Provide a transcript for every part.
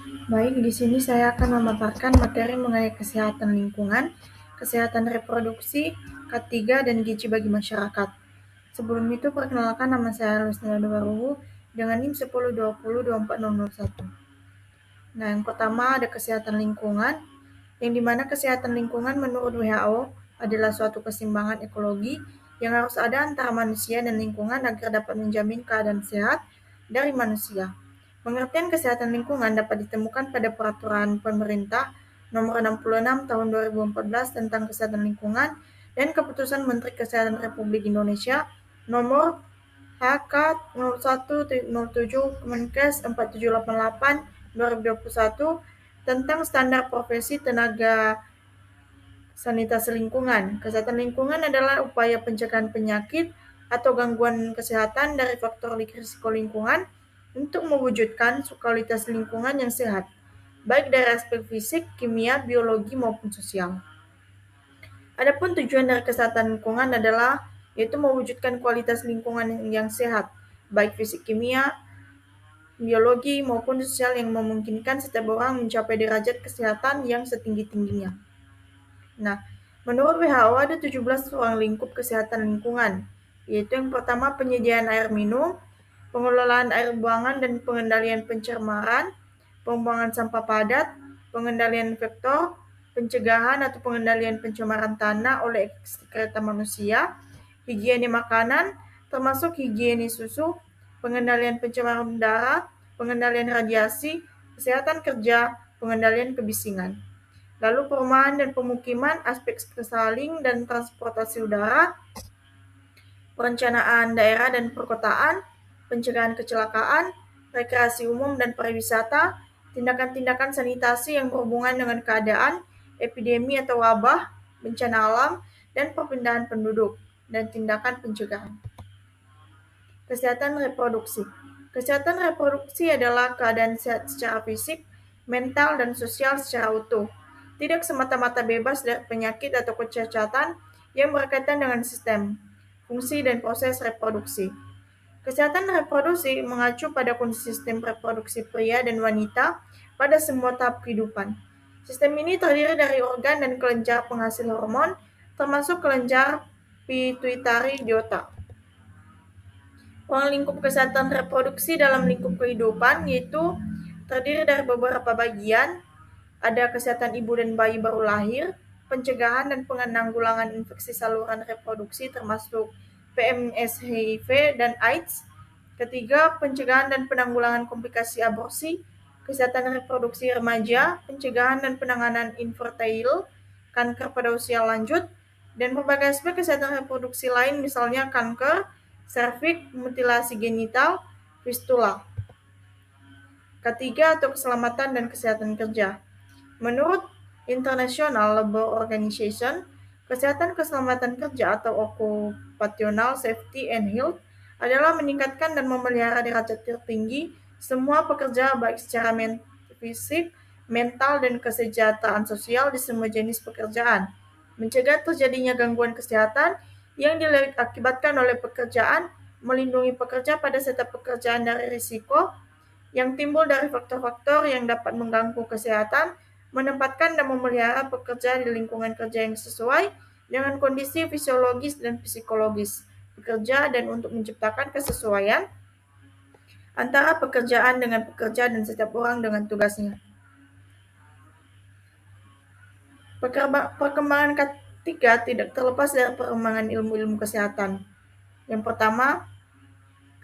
Baik, di sini saya akan memaparkan materi mengenai kesehatan lingkungan, kesehatan reproduksi, K3, dan gizi bagi masyarakat. Sebelum itu, perkenalkan nama saya Lusnila Nuwaruhu dengan NIM 10202401. Nah, yang pertama ada kesehatan lingkungan, yang dimana kesehatan lingkungan menurut WHO adalah suatu keseimbangan ekologi yang harus ada antara manusia dan lingkungan agar dapat menjamin keadaan sehat dari manusia. Pengertian kesehatan lingkungan dapat ditemukan pada Peraturan Pemerintah Nomor 66 Tahun 2014 tentang Kesehatan Lingkungan dan Keputusan Menteri Kesehatan Republik Indonesia Nomor HK 0107 Kemenkes 4788 2021 tentang standar profesi tenaga sanitasi lingkungan. Kesehatan lingkungan adalah upaya pencegahan penyakit atau gangguan kesehatan dari faktor risiko lingkungan untuk mewujudkan kualitas lingkungan yang sehat, baik dari aspek fisik, kimia, biologi, maupun sosial. Adapun tujuan dari kesehatan lingkungan adalah yaitu mewujudkan kualitas lingkungan yang sehat, baik fisik, kimia, biologi, maupun sosial yang memungkinkan setiap orang mencapai derajat kesehatan yang setinggi-tingginya. Nah, menurut WHO ada 17 ruang lingkup kesehatan lingkungan, yaitu yang pertama penyediaan air minum, pengelolaan air buangan dan pengendalian pencemaran, pembuangan sampah padat, pengendalian vektor, pencegahan atau pengendalian pencemaran tanah oleh ekskreta manusia, higiene makanan, termasuk higiene susu, pengendalian pencemaran udara, pengendalian radiasi, kesehatan kerja, pengendalian kebisingan. Lalu perumahan dan pemukiman, aspek saling dan transportasi udara, perencanaan daerah dan perkotaan, pencegahan kecelakaan, rekreasi umum dan pariwisata, tindakan-tindakan sanitasi yang berhubungan dengan keadaan, epidemi atau wabah, bencana alam, dan perpindahan penduduk, dan tindakan pencegahan. Kesehatan reproduksi. Kesehatan reproduksi adalah keadaan sehat secara fisik, mental, dan sosial secara utuh. Tidak semata-mata bebas dari penyakit atau kecacatan yang berkaitan dengan sistem, fungsi, dan proses reproduksi. Kesehatan reproduksi mengacu pada kondisi sistem reproduksi pria dan wanita pada semua tahap kehidupan. Sistem ini terdiri dari organ dan kelenjar penghasil hormon, termasuk kelenjar pituitari di otak. Ruang lingkup kesehatan reproduksi dalam lingkup kehidupan yaitu terdiri dari beberapa bagian. Ada kesehatan ibu dan bayi baru lahir, pencegahan dan penanggulangan infeksi saluran reproduksi termasuk PMS, HIV, dan AIDS. Ketiga, pencegahan dan penanggulangan komplikasi aborsi, kesehatan reproduksi remaja, pencegahan dan penanganan infertile, kanker pada usia lanjut, dan berbagai aspek kesehatan reproduksi lain misalnya kanker, serviks, mutilasi genital, fistula. Ketiga, atau keselamatan dan kesehatan kerja. Menurut International Labour Organization, kesehatan keselamatan kerja atau Occupational Safety and Health adalah meningkatkan dan memelihara derajat tertinggi semua pekerja baik secara fisik, mental, dan kesejahteraan sosial di semua jenis pekerjaan, mencegah terjadinya gangguan kesehatan yang diakibatkan oleh pekerjaan, melindungi pekerja pada setiap pekerjaan dari risiko yang timbul dari faktor-faktor yang dapat mengganggu kesehatan, menempatkan dan memelihara pekerja di lingkungan kerja yang sesuai dengan kondisi fisiologis dan psikologis pekerja dan untuk menciptakan kesesuaian antara pekerjaan dengan pekerja dan setiap orang dengan tugasnya. Perkembangan ketiga tidak terlepas dari perkembangan ilmu-ilmu kesehatan. Yang pertama,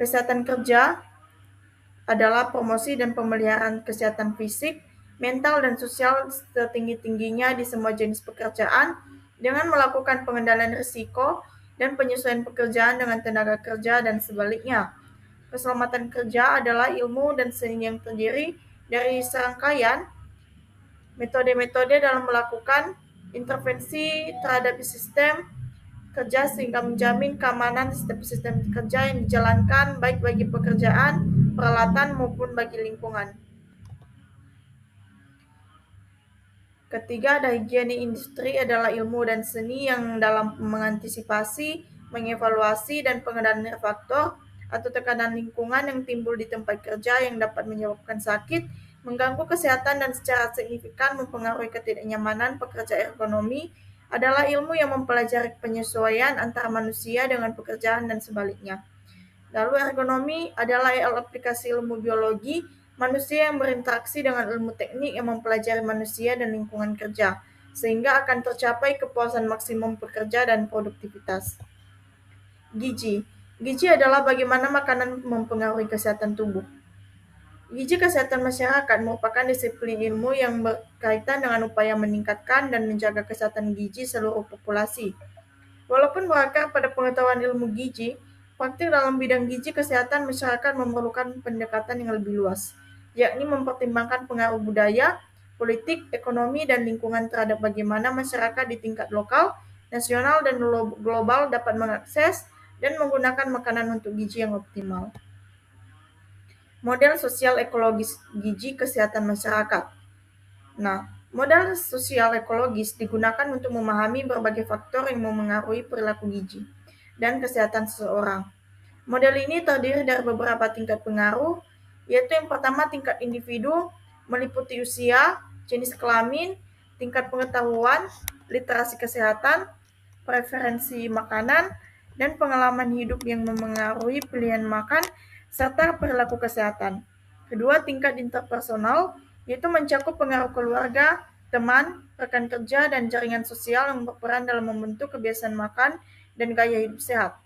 kesehatan kerja adalah promosi dan pemeliharaan kesehatan fisik, mental, dan sosial setinggi-tingginya di semua jenis pekerjaan dengan melakukan pengendalian risiko dan penyesuaian pekerjaan dengan tenaga kerja dan sebaliknya. Keselamatan kerja adalah ilmu dan seni yang terdiri dari serangkaian metode-metode dalam melakukan intervensi terhadap sistem kerja sehingga menjamin keamanan setiap sistem kerja yang dijalankan baik bagi pekerjaan, peralatan maupun bagi lingkungan. Ketiga, ada higiene industri adalah ilmu dan seni yang dalam mengantisipasi, mengevaluasi, dan pengendalian faktor atau tekanan lingkungan yang timbul di tempat kerja yang dapat menyebabkan sakit mengganggu kesehatan dan secara signifikan mempengaruhi ketidaknyamanan pekerja ergonomi adalah ilmu yang mempelajari penyesuaian antara manusia dengan pekerjaan dan sebaliknya. Lalu ergonomi adalah aplikasi ilmu biologi manusia yang berinteraksi dengan ilmu teknik yang mempelajari manusia dan lingkungan kerja, sehingga akan tercapai kepuasan maksimum pekerja dan produktivitas. Gizi. Gizi adalah bagaimana makanan mempengaruhi kesehatan tubuh. Gizi kesehatan masyarakat merupakan disiplin ilmu yang berkaitan dengan upaya meningkatkan dan menjaga kesehatan gizi seluruh populasi. Walaupun berakar pada pengetahuan ilmu gizi, praktik dalam bidang gizi kesehatan masyarakat memerlukan pendekatan yang lebih luas, yakni mempertimbangkan pengaruh budaya, politik, ekonomi, dan lingkungan terhadap bagaimana masyarakat di tingkat lokal, nasional, dan global dapat mengakses dan menggunakan makanan untuk gizi yang optimal. Model sosial ekologis gizi kesehatan masyarakat. Nah, model sosial ekologis digunakan untuk memahami berbagai faktor yang memengaruhi perilaku gizi dan kesehatan seseorang. Model ini terdiri dari beberapa tingkat pengaruh, yaitu yang pertama tingkat individu, meliputi usia, jenis kelamin, tingkat pengetahuan, literasi kesehatan, preferensi makanan, dan pengalaman hidup yang memengaruhi pilihan makan, serta perilaku kesehatan. Kedua, tingkat interpersonal, yaitu mencakup pengaruh keluarga, teman, rekan kerja, dan jaringan sosial yang berperan dalam membentuk kebiasaan makan dan gaya hidup sehat.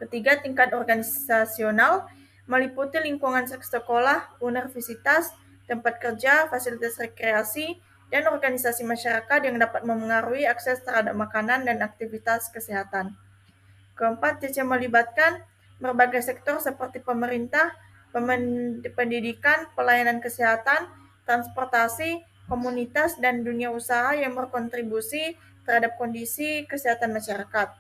Ketiga, tingkat organisasional, meliputi lingkungan sekolah, universitas, tempat kerja, fasilitas rekreasi, dan organisasi masyarakat yang dapat memengaruhi akses terhadap makanan dan aktivitas kesehatan. Keempat, melibatkan berbagai sektor seperti pemerintah, pendidikan, pelayanan kesehatan, transportasi, komunitas, dan dunia usaha yang berkontribusi terhadap kondisi kesehatan masyarakat.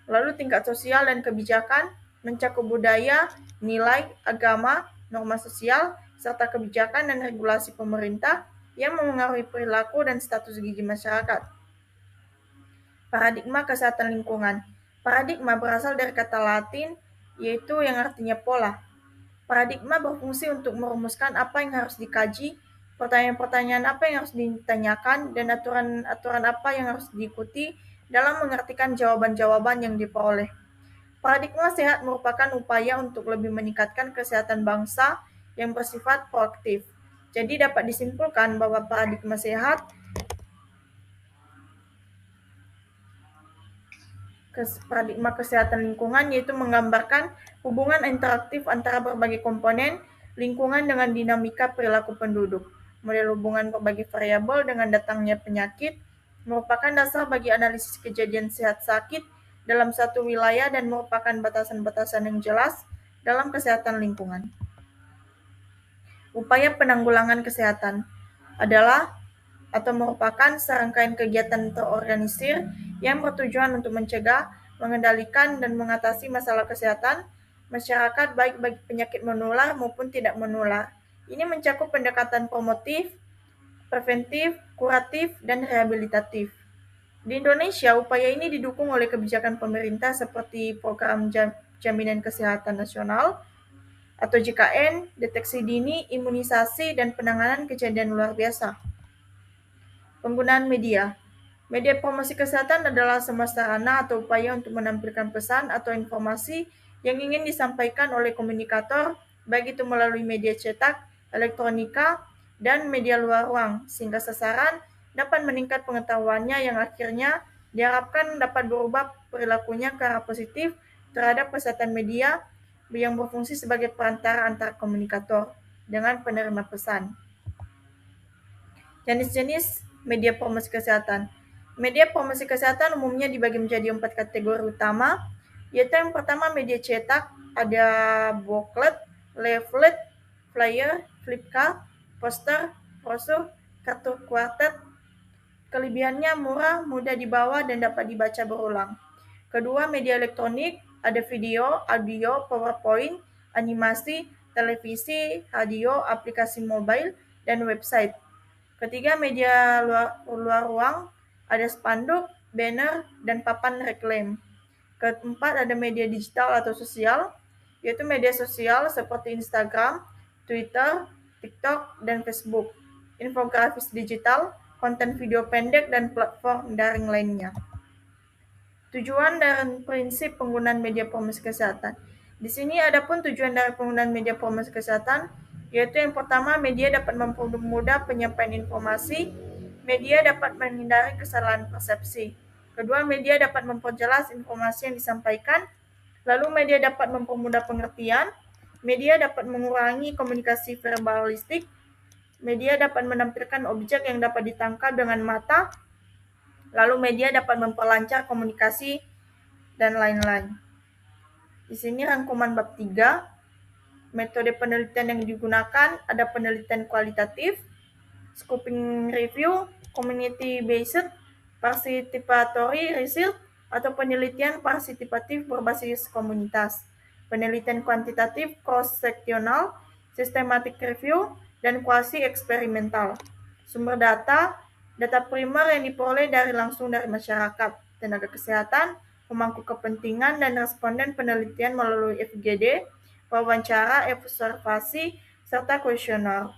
Lalu tingkat sosial dan kebijakan mencakup budaya, nilai, agama, norma sosial, serta kebijakan dan regulasi pemerintah yang memengaruhi perilaku dan status gizi masyarakat. Paradigma kesehatan lingkungan. Paradigma berasal dari kata Latin, yaitu yang artinya pola. Paradigma berfungsi untuk merumuskan apa yang harus dikaji, pertanyaan-pertanyaan apa yang harus ditanyakan, dan aturan-aturan apa yang harus diikuti dalam mengartikan jawaban-jawaban yang diperoleh. Paradigma sehat merupakan upaya untuk lebih meningkatkan kesehatan bangsa yang bersifat proaktif. Jadi dapat disimpulkan bahwa paradigma sehat paradigma kesehatan lingkungan yaitu menggambarkan hubungan interaktif antara berbagai komponen lingkungan dengan dinamika perilaku penduduk. Model hubungan berbagai variabel dengan datangnya penyakit merupakan dasar bagi analisis kejadian sehat sakit dalam satu wilayah dan merupakan batasan-batasan yang jelas dalam kesehatan lingkungan. Upaya penanggulangan kesehatan adalah atau merupakan serangkaian kegiatan terorganisir yang bertujuan untuk mencegah, mengendalikan, dan mengatasi masalah kesehatan masyarakat baik bagi penyakit menular maupun tidak menular. Ini mencakup pendekatan promotif, preventif, kuratif, dan rehabilitatif. Di Indonesia, upaya ini didukung oleh kebijakan pemerintah seperti Program Jaminan Kesehatan Nasional atau JKN, deteksi dini, imunisasi, dan penanganan kejadian luar biasa. Penggunaan media. Media promosi kesehatan adalah semua sarana atau upaya untuk menampilkan pesan atau informasi yang ingin disampaikan oleh komunikator, baik itu melalui media cetak, elektronika, dan media luar ruang, sehingga sasaran dapat meningkat pengetahuannya yang akhirnya diharapkan dapat berubah perilakunya ke arah positif terhadap kesehatan media yang berfungsi sebagai perantara antara komunikator dengan penerima pesan. Jenis-jenis media promosi kesehatan. Media promosi kesehatan umumnya dibagi menjadi 4 kategori utama, yaitu yang pertama media cetak, ada booklet, leaflet, flyer, flipchart, poster, brosur, kartu kuartet. Kelebihannya murah, mudah dibawa, dan dapat dibaca berulang. Kedua, media elektronik, ada video, audio, PowerPoint, animasi, televisi, radio, aplikasi mobile, dan website. Ketiga, media luar ruang, ada spanduk, banner, dan papan reklam. Keempat, ada media digital atau sosial, yaitu media sosial seperti Instagram, Twitter, TikTok, dan Facebook, infografis digital, konten video pendek, dan platform daring lainnya. Tujuan dan prinsip penggunaan media promosi kesehatan. Di sini ada pun tujuan dari penggunaan media promosi kesehatan, yaitu yang pertama, media dapat mempermudah penyampaian informasi, media dapat menghindari kesalahan persepsi. Kedua, media dapat memperjelas informasi yang disampaikan, lalu media dapat mempermudah pengertian, media dapat mengurangi komunikasi verbalistik, media dapat menampilkan objek yang dapat ditangkap dengan mata, lalu media dapat memperlancar komunikasi, dan lain-lain. Di sini rangkuman bab 3, metode penelitian yang digunakan, ada penelitian kualitatif, scoping review, community-based, participatory research, atau penelitian partisipatif berbasis komunitas, penelitian kuantitatif cross-sectional, systematic review, dan quasi-eksperimental. Sumber data, data primer yang diperoleh langsung dari masyarakat, tenaga kesehatan, pemangku kepentingan, dan responden penelitian melalui FGD, wawancara, observasi, serta kuesioner.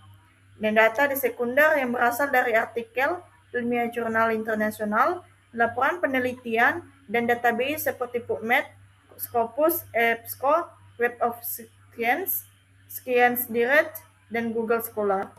Dan data di sekunder yang berasal dari artikel, ilmiah jurnal internasional, laporan penelitian, dan database seperti PubMed, Scopus, EBSCO, Web of Science, Science Direct, dan Google Scholar.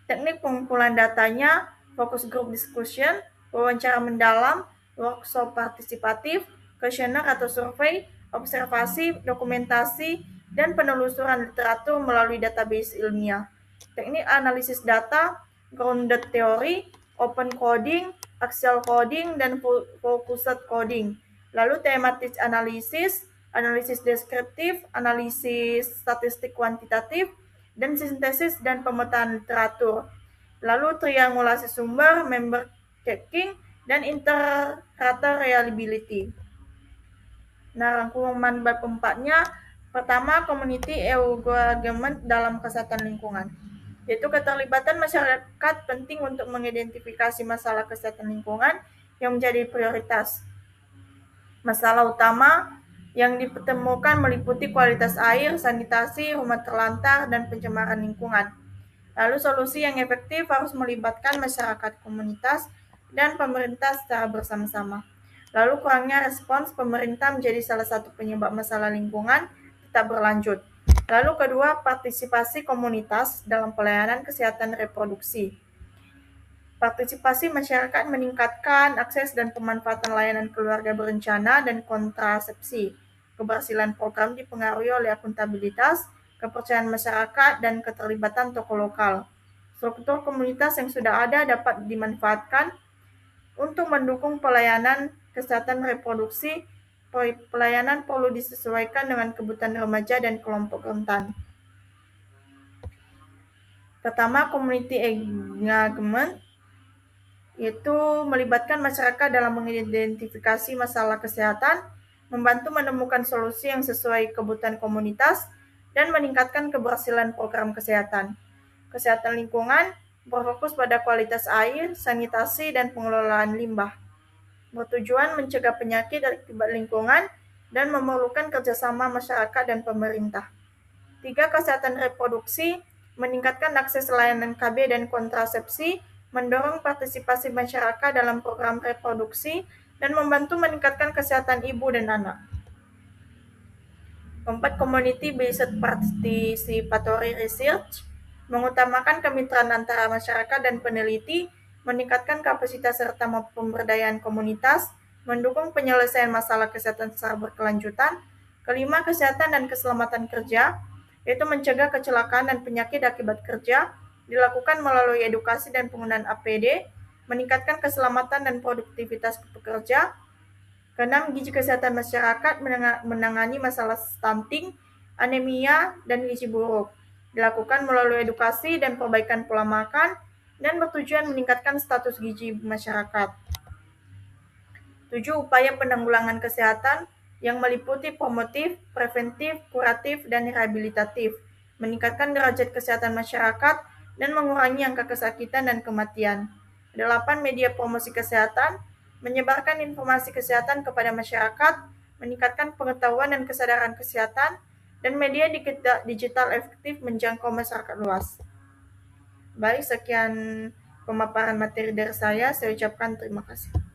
Teknik pengumpulan datanya, focus group discussion, wawancara mendalam, workshop partisipatif, kuesioner atau survei, observasi, dokumentasi, dan penelusuran literatur melalui database ilmiah. Teknik analisis data, grounded theory, open coding, axial coding, dan focused coding. Lalu thematic analysis, analisis deskriptif, analisis statistik kuantitatif, dan sintesis dan pemetaan literatur. Lalu triangulasi sumber, member checking, dan inter-rata reliability. Nah, rangkuman bab 4-nya, pertama, community engagement dalam kesehatan lingkungan, yaitu keterlibatan masyarakat penting untuk mengidentifikasi masalah kesehatan lingkungan yang menjadi prioritas. Masalah utama yang ditemukan meliputi kualitas air, sanitasi, rumah terlantar, dan pencemaran lingkungan. Lalu solusi yang efektif harus melibatkan masyarakat, komunitas, dan pemerintah secara bersama-sama. Lalu kurangnya respons pemerintah menjadi salah satu penyebab masalah lingkungan tetap berlanjut. Lalu kedua, partisipasi komunitas dalam pelayanan kesehatan reproduksi. Partisipasi masyarakat meningkatkan akses dan pemanfaatan layanan keluarga berencana dan kontrasepsi. Keberhasilan program dipengaruhi oleh akuntabilitas, kepercayaan masyarakat, dan keterlibatan tokoh lokal. Struktur komunitas yang sudah ada dapat dimanfaatkan untuk mendukung pelayanan kesehatan reproduksi. Pelayanan perlu disesuaikan dengan kebutuhan remaja dan kelompok rentan. Pertama, community engagement, yaitu melibatkan masyarakat dalam mengidentifikasi masalah kesehatan, membantu menemukan solusi yang sesuai kebutuhan komunitas, dan meningkatkan keberhasilan program kesehatan. Kesehatan lingkungan berfokus pada kualitas air, sanitasi, dan pengelolaan limbah. Bertujuan mencegah penyakit akibat lingkungan dan memerlukan kerjasama masyarakat dan pemerintah. 3. Kesehatan reproduksi, meningkatkan akses layanan KB dan kontrasepsi, mendorong partisipasi masyarakat dalam program reproduksi, dan membantu meningkatkan kesehatan ibu dan anak. 4. Community-based participatory research, mengutamakan kemitraan antara masyarakat dan peneliti, meningkatkan kapasitas serta pemberdayaan komunitas, mendukung penyelesaian masalah kesehatan secara berkelanjutan. 5. Kesehatan dan keselamatan kerja, yaitu mencegah kecelakaan dan penyakit akibat kerja, dilakukan melalui edukasi dan penggunaan APD, meningkatkan keselamatan dan produktivitas pekerja. 6. Gizi kesehatan masyarakat, menangani masalah stunting, anemia, dan gizi buruk, dilakukan melalui edukasi dan perbaikan pola makan, dan bertujuan meningkatkan status gizi masyarakat. 7. Upaya penanggulangan kesehatan yang meliputi promotif, preventif, kuratif, dan rehabilitatif, meningkatkan derajat kesehatan masyarakat, dan mengurangi angka kesakitan dan kematian. 8. Media promosi kesehatan, menyebarkan informasi kesehatan kepada masyarakat, meningkatkan pengetahuan dan kesadaran kesehatan, dan media digital efektif menjangkau masyarakat luas. Baik, sekian pemaparan materi dari saya ucapkan terima kasih.